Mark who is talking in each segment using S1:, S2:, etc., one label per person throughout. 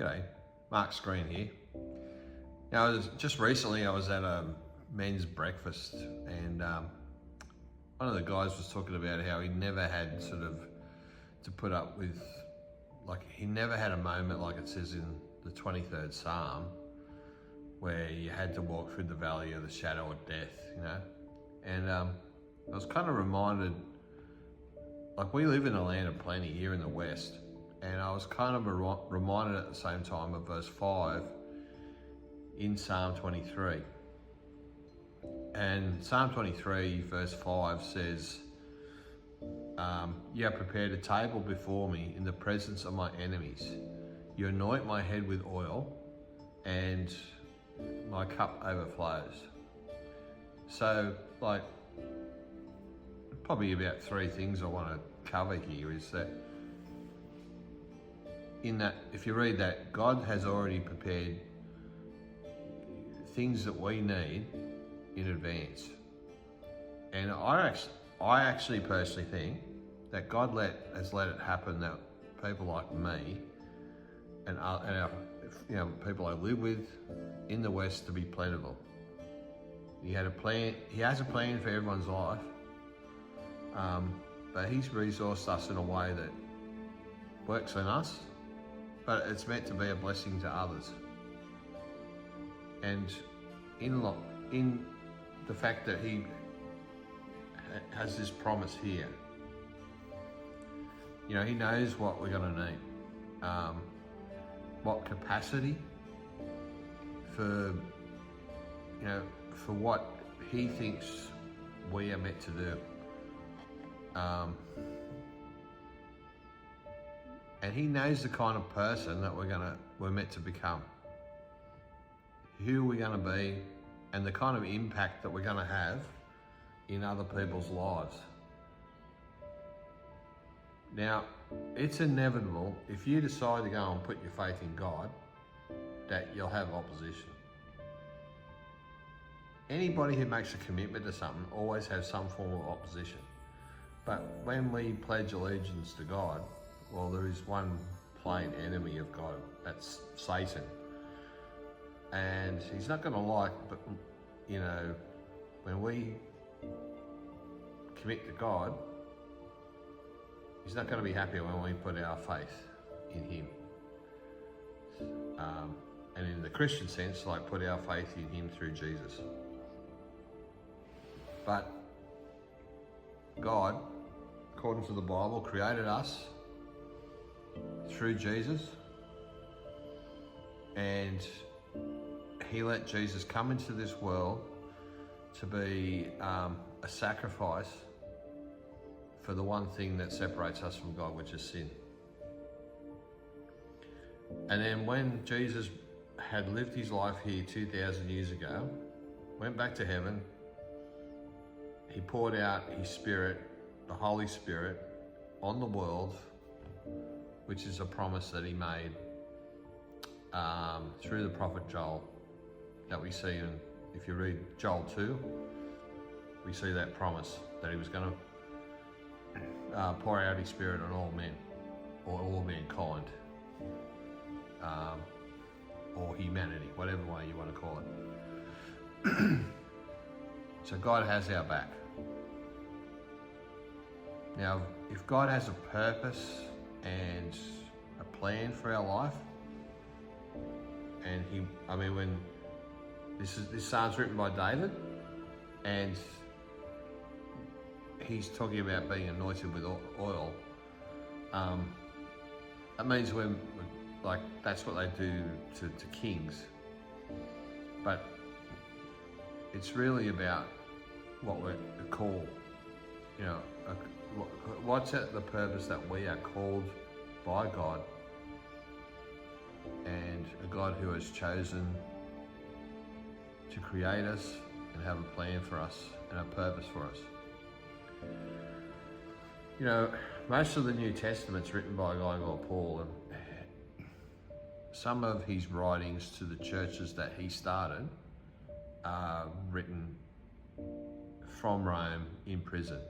S1: G'day, Mark Screen here. Now, just recently I was at a men's breakfast and one of the guys was talking about how he never had to put up with, he never had a moment like it says in the 23rd Psalm where you had to walk through the valley of the shadow of death, And I was kind of reminded, we live in a land of plenty here in the West, and I was kind of reminded at the same time of verse 5 in Psalm 23. And Psalm 23 verse 5 says, you have prepared a table before me in the presence of my enemies. You anoint my head with oil and my cup overflows. So probably about three things I want to cover here is that if you read that, God has already prepared things that we need in advance. And I actually personally think that God has let it happen that people like me and our, people I live with in the West to be plentiful. He has a plan for everyone's life, but He's resourced us in a way that works on us, but it's meant to be a blessing to others. And in the fact that He has this promise here, He knows what we're going to need, what capacity for what He thinks we are meant to do. And He knows the kind of person that we're meant to become, who we're going to be, and the kind of impact that we're going to have in other people's lives. Now, it's inevitable if you decide to go and put your faith in God that you'll have opposition. Anybody who makes a commitment to something always has some form of opposition. But when we pledge allegiance to God, well, there is one plain enemy of God, that's Satan. And he's not going to when we commit to God, He's not going to be happy when we put our faith in Him. And in the Christian sense, put our faith in Him through Jesus. But God, according to the Bible, created us through Jesus, and He let Jesus come into this world to be a sacrifice for the one thing that separates us from God, which is sin. And then when Jesus had lived His life here 2,000 years ago, went back to heaven, He poured out His Spirit, the Holy Spirit, on the world, which is a promise that He made through the prophet Joel that we see if you read Joel 2, we see that promise that He was going to pour out His Spirit on all men, or all mankind, or humanity, whatever way you want to call it. So God has our back. Now, if God has a purpose and a plan for our life, and when this psalm's written by David, and he's talking about being anointed with oil. That means that's what they do to kings. But it's really about what we're called. What's at the purpose that we are called by God, and a God who has chosen to create us and have a plan for us and a purpose for us. Most of the New Testament's written by a guy called Paul, and some of his writings to the churches that he started are written from Rome in prison.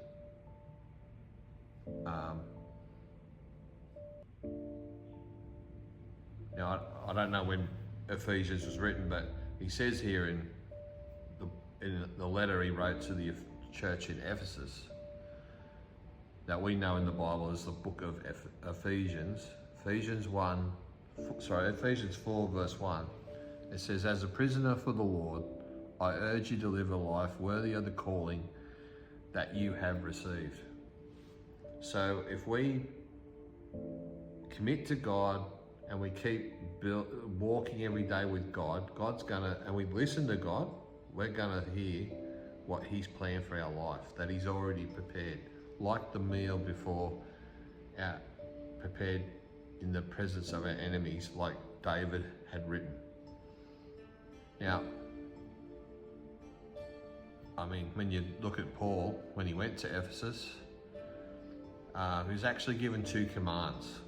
S1: Now, I don't know when Ephesians was written, but he says here in the letter he wrote to the church in Ephesus that we know in the Bible as the book of Ephesians. Ephesians 4 verse 1. It says, "As a prisoner for the Lord, I urge you to live a life worthy of the calling that you have received." So if we commit to God and we keep walking every day with God, and we listen to God, we're gonna hear what He's planned for our life, that He's already prepared, like the meal before, prepared in the presence of our enemies, like David had written. Now, I mean, when you look at Paul, when he went to Ephesus, he was actually given 2 commands.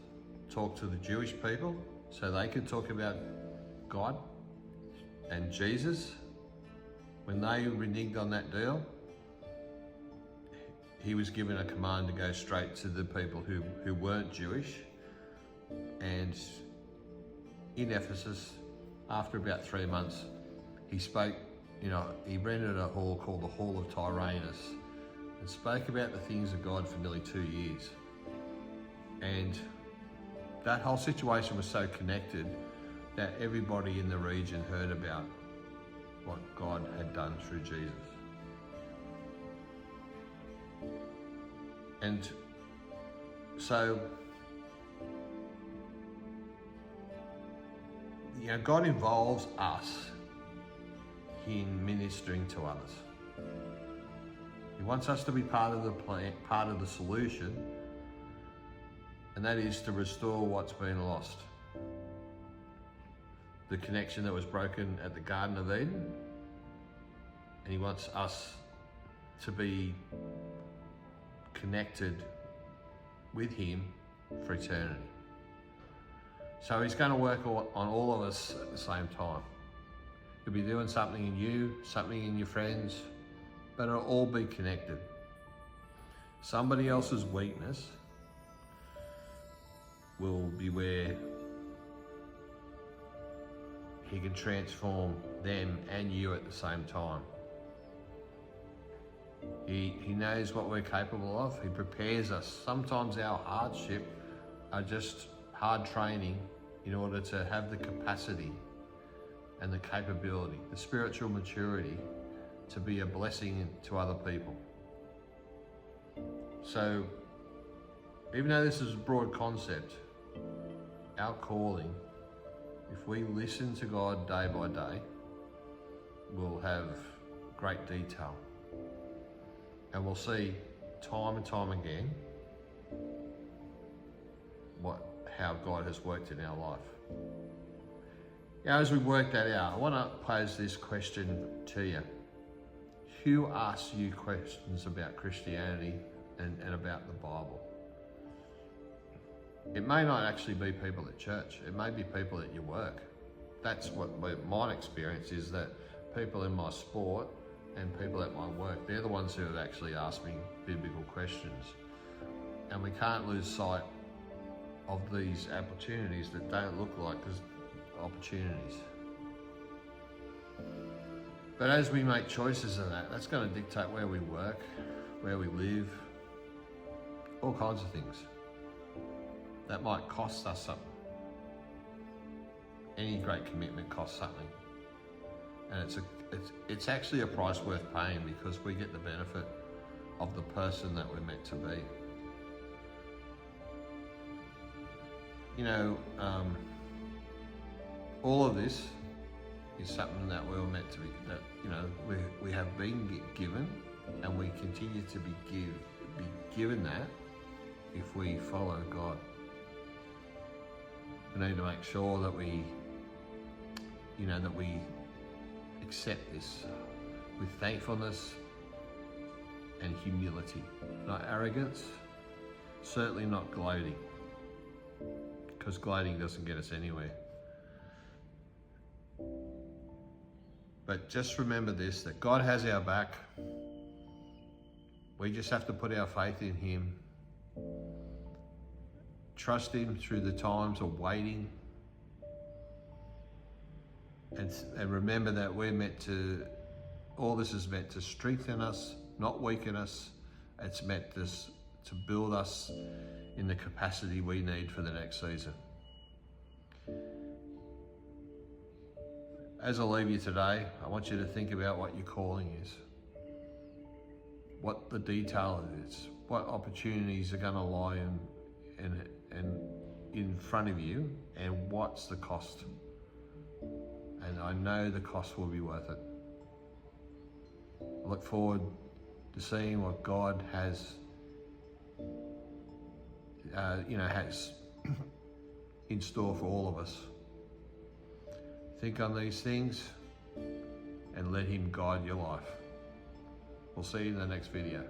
S1: Talk to the Jewish people so they could talk about God and Jesus. When they reneged on that deal, he was given a command to go straight to the people who weren't Jewish. And in Ephesus, after about 3 months, he spoke, he rented a hall called the Hall of Tyrannus and spoke about the things of God for nearly 2 years. And that whole situation was so connected that everybody in the region heard about what God had done through Jesus. And so, God involves us in ministering to others. He wants us to be part of the plan, part of the solution, and that is to restore what's been lost. The connection that was broken at the Garden of Eden, and He wants us to be connected with Him for eternity. So He's going to work on all of us at the same time. He'll be doing something in you, something in your friends, but it'll all be connected. Somebody else's weakness will be where He can transform them and you at the same time. He knows what we're capable of. He prepares us. Sometimes our hardship are just hard training in order to have the capacity and the capability, the spiritual maturity to be a blessing to other people. So, even though this is a broad concept, our calling, if we listen to God day by day, will have great detail. And we'll see time and time again how God has worked in our life. Now, as we work that out, I want to pose this question to you. Who asks you questions about Christianity and about the Bible? It may not actually be people at church. It may be people at your work. That's what my experience is, that people in my sport and people at my work, they're the ones who have actually asked me biblical questions. And we can't lose sight of these opportunities that don't look like opportunities. But as we make choices in that's going to dictate where we work, where we live, all kinds of things. That might cost us something. Any great commitment costs something. And it's actually a price worth paying, because we get the benefit of the person that we're meant to be. All of this is something that we're meant to be, that we have been given, and we continue to be given that if we follow God. We need to make sure that we accept this with thankfulness and humility, not arrogance, certainly not gloating, because gloating doesn't get us anywhere. But just remember this, that God has our back. We just have to put our faith in Him. Trust Him through the times of waiting, And remember that we're meant to, all this is meant to strengthen us, not weaken us. It's meant to build us in the capacity we need for the next season. As I leave you today, I want you to think about what your calling is, what the detail is, what opportunities are going to lie in front of you, and what's the cost. And I know the cost will be worth it. I look forward to seeing what God has, has in store for all of us. Think on these things and let Him guide your life. We'll see you in the next video.